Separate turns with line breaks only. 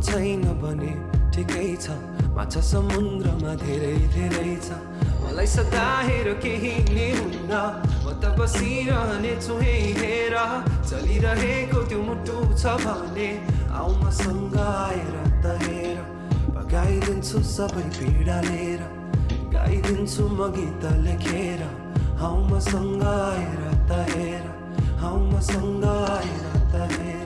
छैन भने ठिकै छ, माछा समुद्रमा धेरै धेरै छ। मलाई सदा हेर केही नि हुन्न, म त बसिरहने छु हेर। चलिरहेको त्यो मुटु छ भने आऊ मसँग आएर त हेर। भगाइदिन्छु सबै पीडा लिएर, गाइदिन्छु म गीत लेखेर। आऊ मसँग आएर त हेर, आऊ मसँग आएर त हेर।